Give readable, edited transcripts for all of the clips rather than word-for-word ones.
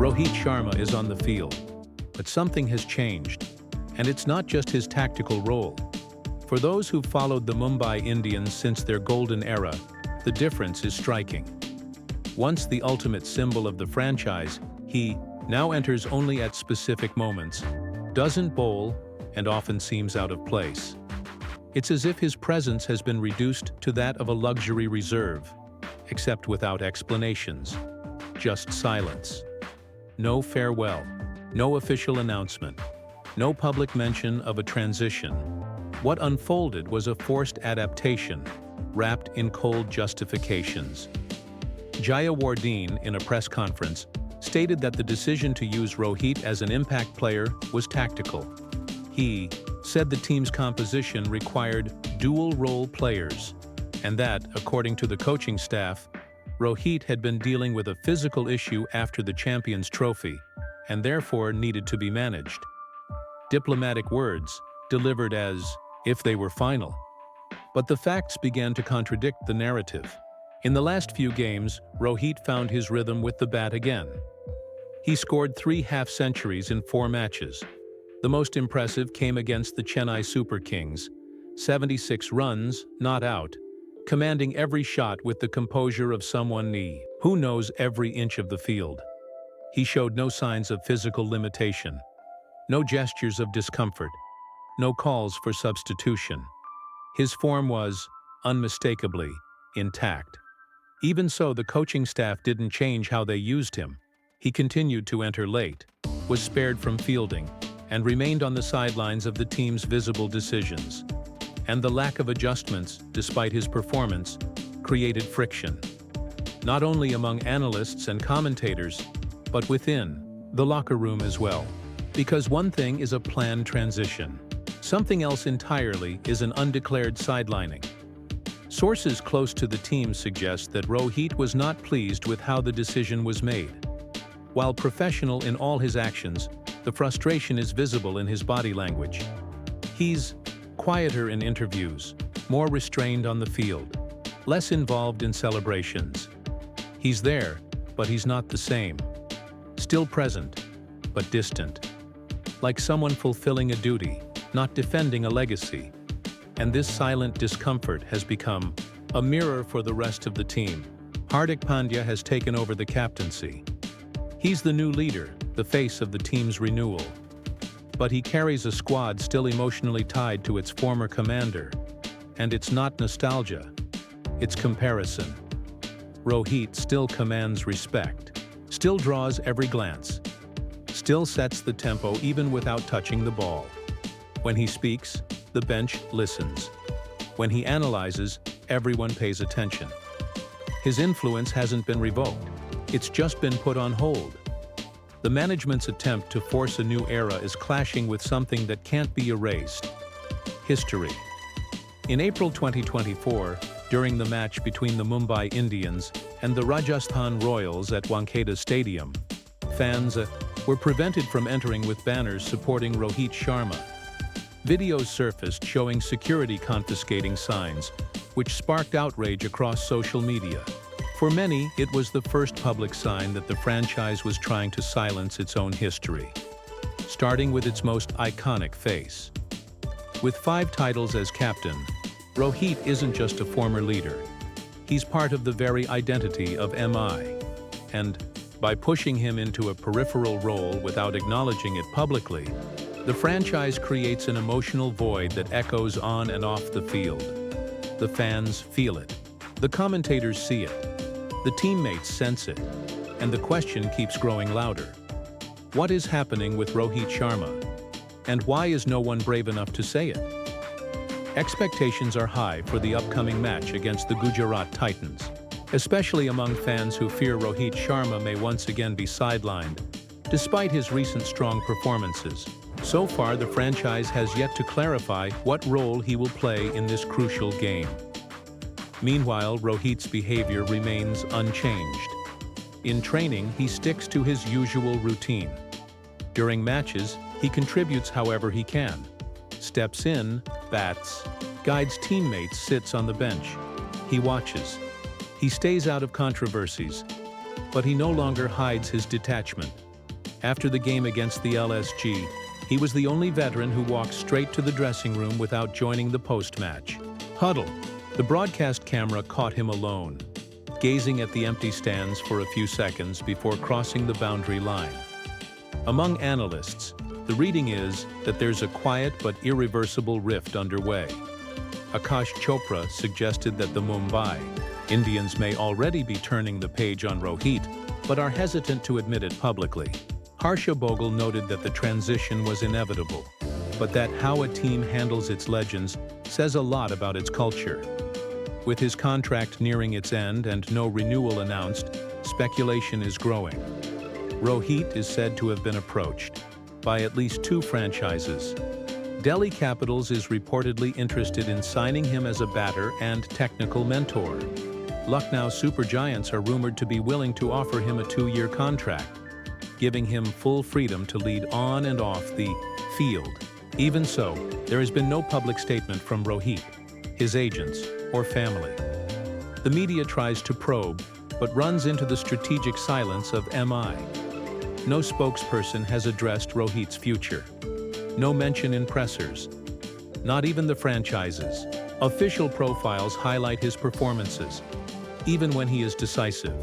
Rohit Sharma is on the field, but something has changed, and it's not just his tactical role. For those who've followed the Mumbai Indians since their golden era, the difference is striking. Once the ultimate symbol of the franchise, he now enters only at specific moments, doesn't bowl, and often seems out of place. It's as if his presence has been reduced to that of a luxury reserve, except without explanations, just silence. No farewell, no official announcement, no public mention of a transition. What unfolded was a forced adaptation, wrapped in cold justifications. Jayawardene, in a press conference, stated that the decision to use Rohit as an impact player was tactical. He said the team's composition required dual-role players, and that, according to the coaching staff, Rohit had been dealing with a physical issue after the Champions Trophy, and therefore needed to be managed. Diplomatic words, delivered as if they were final. But the facts began to contradict the narrative. In the last few games, Rohit found his rhythm with the bat again. He scored 3 half-centuries in 4 matches. The most impressive came against the Chennai Super Kings, 76 runs, not out, commanding every shot with the composure of someone who knows every inch of the field. He showed no signs of physical limitation, no gestures of discomfort, no calls for substitution. His form was, unmistakably, intact. Even so, the coaching staff didn't change how they used him. He continued to enter late, was spared from fielding, and remained on the sidelines of the team's visible decisions. And the lack of adjustments, despite his performance, created friction. Not only among analysts and commentators, but within the locker room as well. Because one thing is a planned transition. Something else entirely is an undeclared sidelining. Sources close to the team suggest that Rohit was not pleased with how the decision was made. While professional in all his actions, the frustration is visible in his body language. He's quieter in interviews, more restrained on the field, less involved in celebrations. He's there, but he's not the same. Still present, but distant. Like someone fulfilling a duty, not defending a legacy. And this silent discomfort has become a mirror for the rest of the team. Hardik Pandya has taken over the captaincy. He's the new leader, the face of the team's renewal. But he carries a squad still emotionally tied to its former commander. And it's not nostalgia, it's comparison. Rohit still commands respect, still draws every glance, still sets the tempo even without touching the ball. When he speaks, the bench listens. When he analyzes, everyone pays attention. His influence hasn't been revoked. It's just been put on hold. The management's attempt to force a new era is clashing with something that can't be erased: history. In April 2024, during the match between the Mumbai Indians and the Rajasthan Royals at Wankhede Stadium, fans were prevented from entering with banners supporting Rohit Sharma. Videos surfaced showing security confiscating signs, which sparked outrage across social media. For many, it was the first public sign that the franchise was trying to silence its own history, starting with its most iconic face. With 5 titles as captain, Rohit isn't just a former leader. He's part of the very identity of MI. And by pushing him into a peripheral role without acknowledging it publicly, the franchise creates an emotional void that echoes on and off the field. The fans feel it. The commentators see it. The teammates sense it. And the question keeps growing louder. What is happening with Rohit Sharma? And why is no one brave enough to say it? Expectations are high for the upcoming match against the Gujarat Titans, especially among fans who fear Rohit Sharma may once again be sidelined, despite his recent strong performances. So far, the franchise has yet to clarify what role he will play in this crucial game. Meanwhile, Rohit's behavior remains unchanged. In training, he sticks to his usual routine. During matches, he contributes however he can. Steps in, bats, guides teammates, sits on the bench. He watches. He stays out of controversies. But he no longer hides his detachment. After the game against the LSG, he was the only veteran who walked straight to the dressing room without joining the post-match huddle. The broadcast camera caught him alone, gazing at the empty stands for a few seconds before crossing the boundary line. Among analysts, the reading is that there's a quiet but irreversible rift underway. Akash Chopra suggested that the Mumbai Indians may already be turning the page on Rohit, but are hesitant to admit it publicly. Harsha Bogle noted that the transition was inevitable, but that how a team handles its legends says a lot about its culture. With his contract nearing its end and no renewal announced, speculation is growing. Rohit is said to have been approached by at least 2 franchises. Delhi Capitals is reportedly interested in signing him as a batter and technical mentor. Lucknow Supergiants are rumored to be willing to offer him a 2-year contract, giving him full freedom to lead on and off the field. Even so, there has been no public statement from Rohit, his agents, or family. The media tries to probe, but runs into the strategic silence of MI. No spokesperson has addressed Rohit's future. No mention in pressers. Not even the franchises. Official profiles highlight his performances, even when he is decisive.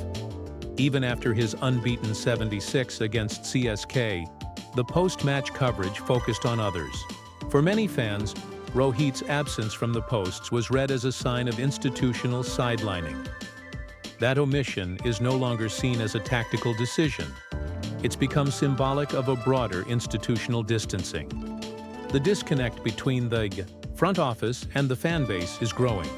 Even after his unbeaten 76 against CSK, the post-match coverage focused on others. For many fans, Rohit's absence from the posts was read as a sign of institutional sidelining. That omission is no longer seen as a tactical decision. It's become symbolic of a broader institutional distancing. The disconnect between the front office and the fan base is growing.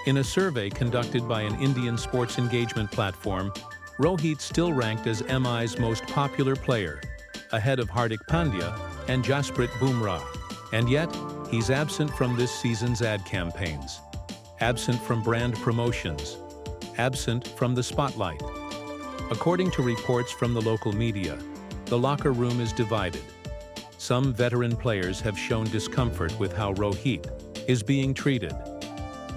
In a survey conducted by an Indian sports engagement platform, Rohit still ranked as MI's most popular player, ahead of Hardik Pandya and Jasprit Bumrah. And yet, he's absent from this season's ad campaigns, absent from brand promotions, absent from the spotlight. According to reports from the local media, the locker room is divided. Some veteran players have shown discomfort with how Rohit is being treated.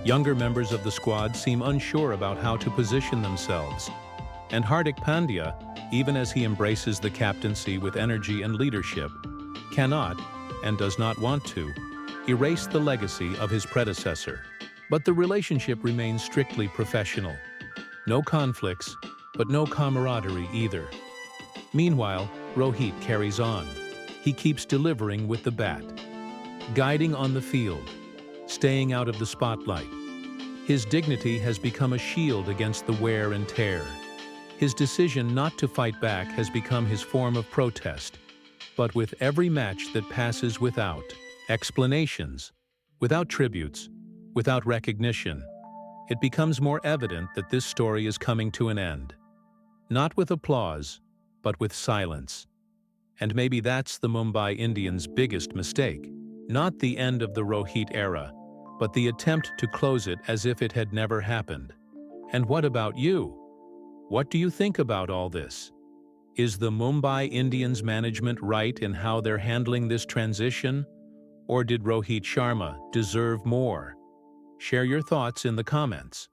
Younger members of the squad seem unsure about how to position themselves. And Hardik Pandya, even as he embraces the captaincy with energy and leadership, cannot, and does not want to, erase the legacy of his predecessor. But the relationship remains strictly professional. No conflicts, but no camaraderie either. Meanwhile, Rohit carries on. He keeps delivering with the bat, guiding on the field, staying out of the spotlight. His dignity has become a shield against the wear and tear. His decision not to fight back has become his form of protest. But with every match that passes without explanations, without tributes, without recognition, it becomes more evident that this story is coming to an end. Not with applause, but with silence. And maybe that's the Mumbai Indians' biggest mistake. Not the end of the Rohit era, but the attempt to close it as if it had never happened. And what about you? What do you think about all this? Is the Mumbai Indians management right in how they're handling this transition? Or did Rohit Sharma deserve more? Share your thoughts in the comments.